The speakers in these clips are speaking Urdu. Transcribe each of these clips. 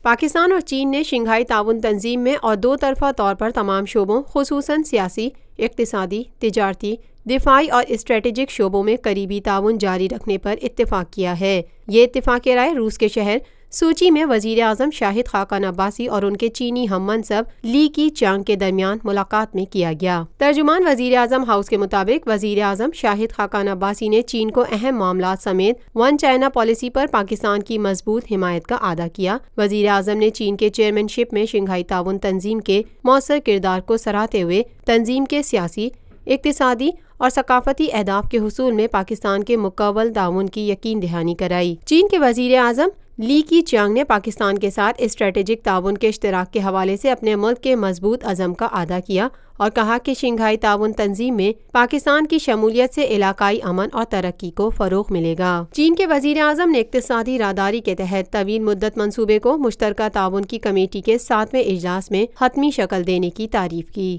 پاکستان اور چین نے شنگھائی تعاون تنظیم میں اور دو طرفہ طور پر تمام شعبوں خصوصاً سیاسی، اقتصادی، تجارتی، دفاعی اور اسٹریٹجک شعبوں میں قریبی تعاون جاری رکھنے پر اتفاق کیا ہے۔ یہ اتفاق رائے روس کے شہر سوچی میں وزیر اعظم شاہد خاقان عباسی اور ان کے چینی ہم منصب لی کی چانگ کے درمیان ملاقات میں کیا گیا۔ ترجمان وزیر اعظم ہاؤس کے مطابق وزیر اعظم شاہد خاقان عباسی نے چین کو اہم معاملات سمیت ون چائنا پالیسی پر پاکستان کی مضبوط حمایت کا اعادہ کیا۔ وزیر اعظم نے چین کے چیئرمین شپ میں شنگھائی تعاون تنظیم کے مؤثر کردار کو سراہتے ہوئے تنظیم کے سیاسی، اقتصادی اور ثقافتی اہداف کے حصول میں پاکستان کے مکمل تعاون کی یقین دہانی کرائی۔ چین کے وزیر اعظم لی کی چانگ نے پاکستان کے ساتھ اسٹریٹجک تعاون کے اشتراک کے حوالے سے اپنے ملک کے مضبوط عزم کا اعادہ کیا اور کہا کہ شنگھائی تعاون تنظیم میں پاکستان کی شمولیت سے علاقائی امن اور ترقی کو فروغ ملے گا۔ چین کے وزیر اعظم نے اقتصادی راہداری کے تحت طویل مدت منصوبے کو مشترکہ تعاون کی کمیٹی کے 7ویں اجلاس میں حتمی شکل دینے کی تعریف کی۔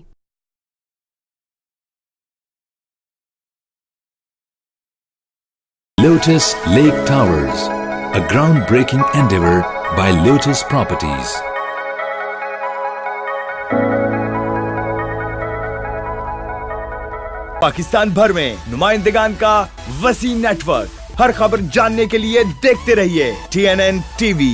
Lotus Lake Towers, a groundbreaking endeavor by Lotus Properties. Pakistan بھر میں نمائندگان کا وسیع نیٹ ورک، ہر خبر جاننے کے لیے دیکھتے رہیے TNN TV۔